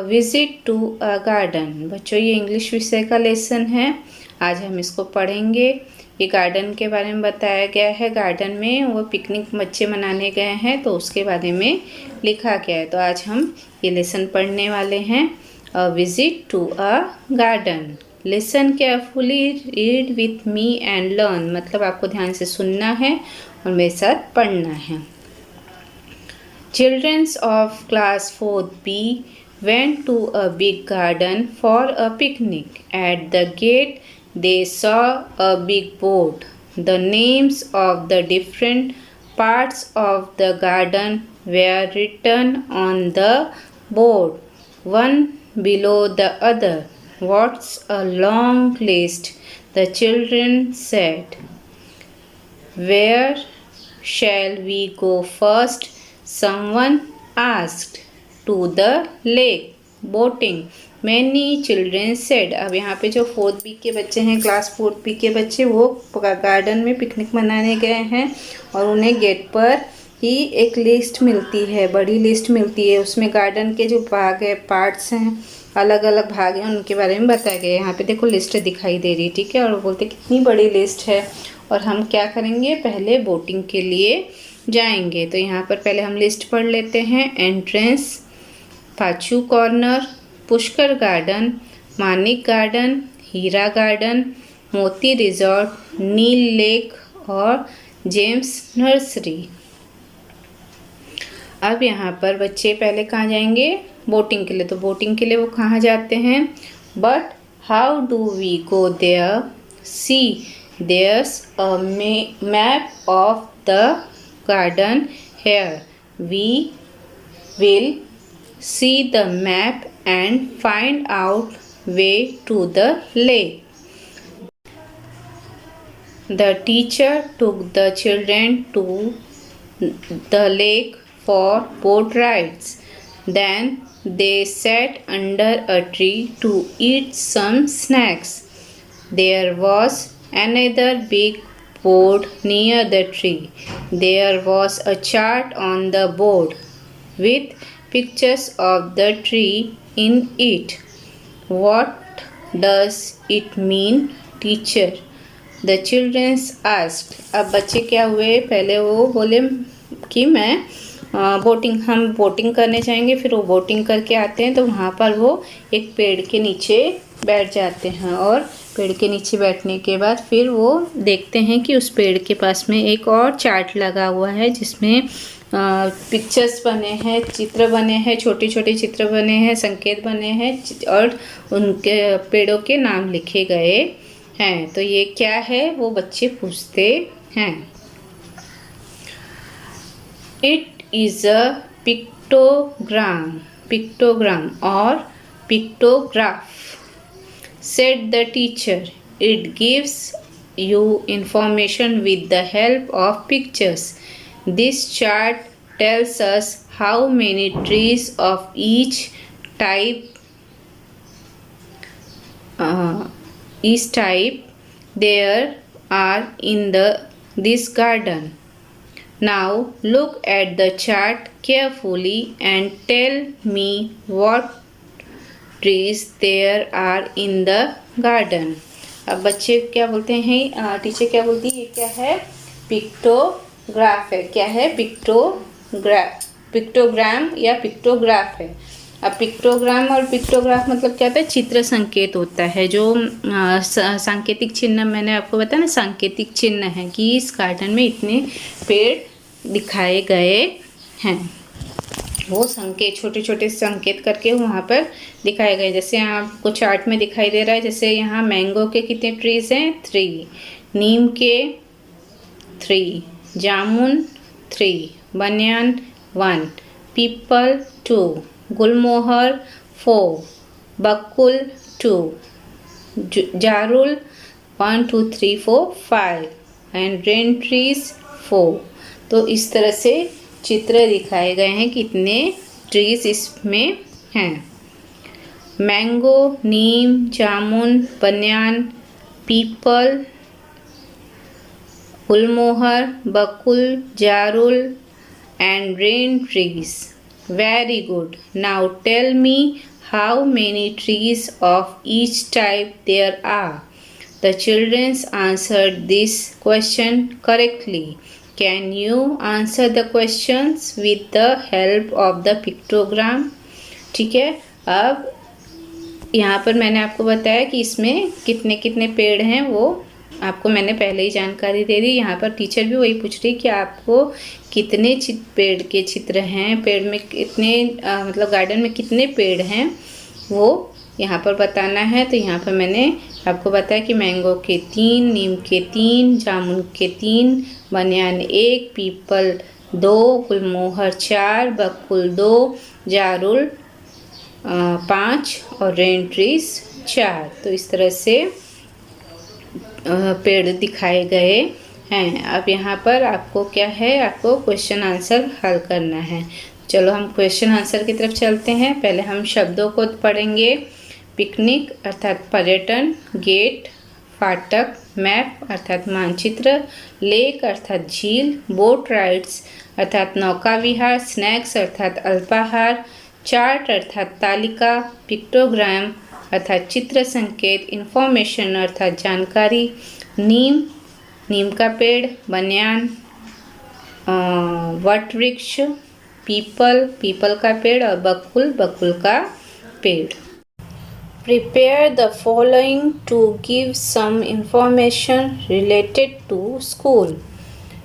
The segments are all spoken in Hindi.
Visit to a garden. बच्चों ये इंग्लिश विषय का लेसन है, आज हम इसको पढ़ेंगे। ये गार्डन के बारे में बताया गया है। गार्डन में वो पिकनिक बच्चे मनाने गए हैं तो उसके बारे में लिखा गया है। तो आज हम ये लेसन पढ़ने वाले हैं। A visit to a garden. Listen carefully, read with me and learn. मतलब आपको ध्यान से सुनना है और मेरे साथ पढ़ना है। Children of class 4B went to a big garden for a picnic. At the gate, they saw a big board. The names of the different parts of the garden were written on the board, one below the other. What's a long list? The children said. Where shall we go first? Someone asked. To the lake. Boating. Many children said. अब यहाँ पे जो 4B के बच्चे हैं, क्लास 4B के बच्चे, वो गार्डन में पिकनिक मनाने गए हैं और उन्हें गेट पर ही एक लिस्ट मिलती है, बड़ी लिस्ट मिलती है। उसमें गार्डन के जो भाग है, पार्ट्स हैं, अलग अलग भाग हैं, उनके बारे में बताया गया है। यहाँ पे देखो लिस्ट दिखाई दे रही है, ठीक है। और बोलते कितनी बड़ी लिस्ट है। और हम क्या करेंगे, पहले बोटिंग के लिए जाएंगे। तो यहाँ पर पहले हम लिस्ट पढ़ लेते हैं। Entrance, Pachu corner, Pushkar garden, Manik garden, Hira garden, Moti resort, Neel lake और जेम्स नर्सरी। अब यहाँ पर बच्चे पहले कहाँ जाएंगे, बोटिंग के लिए। तो बोटिंग के लिए वो कहाँ जाते हैं। But how do we go there? See there's a map of the garden here. We will see the map and find out way to the lake. The teacher took the children to the lake for boat rides. Then they sat under a tree to eat some snacks. There was another big board near the tree. There was a chart on the board with pictures of the tree in it. What does it mean, teacher? The children asked. अब बच्चे क्या हुए, पहले वो बोले कि हम बोटिंग करने जाएंगे। फिर वो बोटिंग करके आते हैं तो वहाँ पर वो एक पेड़ के नीचे बैठ जाते हैं और पेड़ के नीचे बैठने के बाद फिर वो देखते हैं कि उस पेड़ के पास में एक और चार्ट लगा हुआ है जिसमें पिक्चर्स बने हैं, चित्र बने हैं, छोटे छोटे चित्र बने हैं, संकेत बने हैं और उनके पेड़ों के नाम लिखे गए हैं। तो ये क्या है, वो बच्चे पूछते हैं। इट इज़ अ पिक्टोग्राम और pictograph, said the teacher. It gives you information with the help of pictures. This chart tells us how many trees of each type there are in this garden. Now look at the chart carefully and tell me what trees there are in the garden. अब बच्चे क्या बोलते हैं, टीचर क्या बोलती है, ये क्या है, पिक्टोग्राफ है। क्या है, पिक्टोग्राम या पिक्टोग्राफ है। अब पिक्टोग्राम और पिक्टोग्राफ मतलब क्या होता है, चित्र संकेत होता है। जो सांकेतिक चिन्ह मैंने आपको बताया ना, सांकेतिक चिन्ह है कि इस गार्डन में इतने पेड़ दिखाए गए हैं। वो संकेत, छोटे छोटे संकेत करके वहाँ पर दिखाए गए। जैसे आपको चार्ट में दिखाई दे रहा है, जैसे यहाँ मैंगो के कितने ट्रीज हैं, 3, नीम के 3, जामुन 3, बनियान 1, people 2, Gulmohar 4, Bakul 2, जारुल 1 2 3 4 5 and rain trees 4। तो इस तरह से चित्र दिखाए गए हैं कितने ट्रीज इसमें हैं। Mango, neem, jamun, banyan, peepal, gulmohar, bakul, jarul and rain trees. Very good. Now tell me How many trees of each type there are? The children answered this question correctly. Can you answer the questions with the help of the pictogram? ठीक है, अब यहाँ पर मैंने आपको बताया कि इसमें कितने कितने पेड़ हैं, वो आपको मैंने पहले ही जानकारी दे दी। यहाँ पर टीचर भी वही पूछ रही कि आपको कितने पेड़ के चित्र हैं, पेड़ में कितने मतलब गार्डन में कितने पेड़ हैं वो यहाँ पर बताना है। तो यहाँ पर मैंने आपको बताया कि मैंगो के 3, नीम के 3, जामुन के 3, बनियान 1, पीपल 2, गुलमोहर 4, बकुल 2, जारुल 5 और रेन ट्रीज 4। तो इस तरह से पेड़ दिखाए गए हैं। अब यहाँ पर आपको क्या है, आपको क्वेश्चन आंसर हल करना है। चलो हम क्वेश्चन आंसर की तरफ चलते हैं। पहले हम शब्दों को पढ़ेंगे। पिकनिक अर्थात पर्यटन, गेट फाटक, मैप अर्थात मानचित्र, लेक अर्थात झील, बोट राइड्स अर्थात नौका विहार, स्नैक्स अर्थात अल्पाहार, चार्ट अर्थात तालिका, पिक्टोग्राम अर्थात चित्र संकेत, इंफॉर्मेशन अर्थात जानकारी, नीम का पेड़, बनियान वट वृक्ष, पीपल का पेड़ और बकुल का पेड़। Prepare the following to give some information related to school.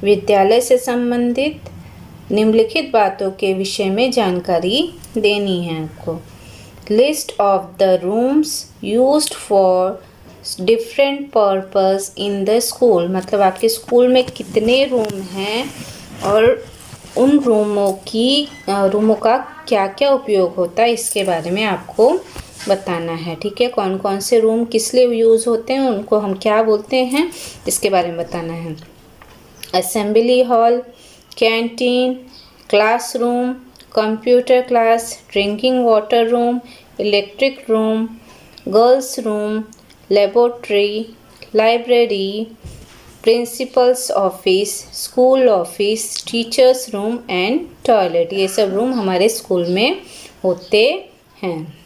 विद्यालय से संबंधित निम्नलिखित बातों के विषय में जानकारी देनी है आपको। List of the rooms used for different purpose in the school. मतलब आपके स्कूल में कितने रूम हैं और उन रूमों का क्या क्या उपयोग होता है इसके बारे में आपको बताना है। ठीक है, कौन कौन से रूम किस लिए यूज़ होते हैं, उनको हम क्या बोलते हैं, इसके बारे में बताना है। Assembly hall, canteen, classroom, computer class, drinking water room, electric room, girls room, laboratory, library, principles office, school office, teachers room and toilet. ये सब रूम हमारे स्कूल में होते हैं।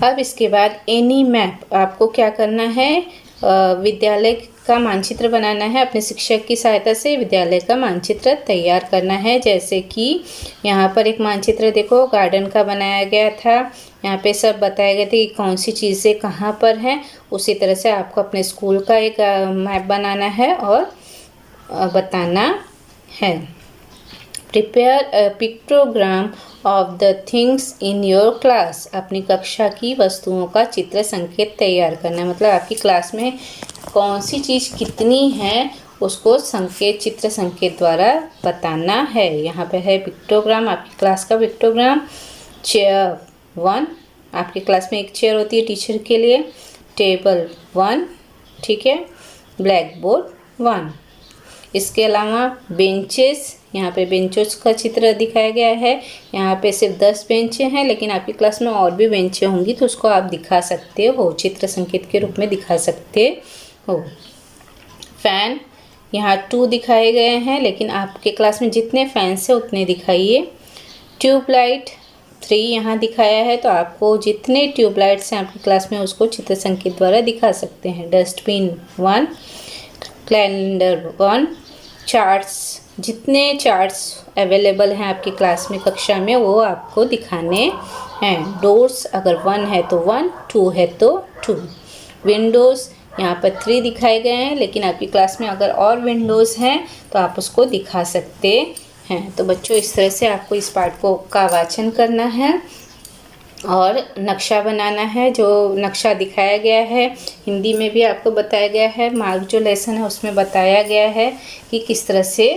अब इसके बाद एनी मैप, आपको क्या करना है, विद्यालय का मानचित्र बनाना है। अपने शिक्षक की सहायता से विद्यालय का मानचित्र तैयार करना है। जैसे कि यहाँ पर एक मानचित्र देखो गार्डन का बनाया गया था, यहाँ पे सब बताया गया था कि कौन सी चीज़ें कहाँ पर हैं। उसी तरह से आपको अपने स्कूल का एक मैप बनाना है और बताना है। Prepare a pictogram of the things in your class, अपनी कक्षा की वस्तुओं का चित्र संकेत तैयार करना है। मतलब आपकी क्लास में कौन सी चीज़ कितनी है उसको चित्र संकेत द्वारा बताना है। यहाँ पे है पिक्टोग्राम, आपकी क्लास का पिक्टोग्राम। चेयर 1, आपकी क्लास में एक चेयर होती है टीचर के लिए। टेबल 1, ठीक है। Black board 1। इसके अलावा बेंचेस, यहाँ पे बेंचों का चित्र दिखाया गया है। यहाँ पे सिर्फ 10 बेंचें हैं, लेकिन आपकी क्लास में और भी बेंचें होंगी तो उसको आप दिखा सकते हो, चित्र संकेत के रूप में दिखा सकते हो। फैन, यहाँ 2 दिखाए गए हैं, लेकिन आपके क्लास में जितने फैंस हैं उतने दिखाइए। ट्यूबलाइट 3 यहाँ दिखाया है, तो आपको जितने ट्यूबलाइट्स हैं आपकी क्लास में उसको चित्र संकेत द्वारा दिखा सकते हैं। डस्टबिन 1, कैलेंडर 1, चार्ट्स, जितने चार्ट्स अवेलेबल हैं आपकी क्लास में कक्षा में वो आपको दिखाने हैं। डोर्स अगर 1 है तो 1, 2 है तो 2। विंडोज़ यहाँ पर 3 दिखाए गए हैं, लेकिन आपकी क्लास में अगर और विंडोज़ हैं तो आप उसको दिखा सकते हैं। तो बच्चों इस तरह से आपको इस पाठ का वाचन करना है और नक्शा बनाना है। जो नक्शा दिखाया गया है हिंदी में भी आपको बताया गया है। मार्क जो लेसन है उसमें बताया गया है कि किस तरह से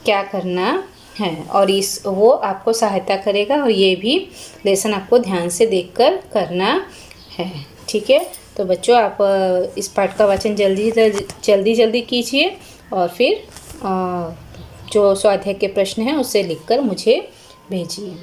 क्या करना है, और वो आपको सहायता करेगा। और ये भी लेसन आपको ध्यान से देखकर करना है। ठीक है, तो बच्चों आप इस पाठ का वाचन जल्दी कीजिए और फिर जो स्वाध्याय के प्रश्न हैं उसे लिखकर मुझे भेजिए।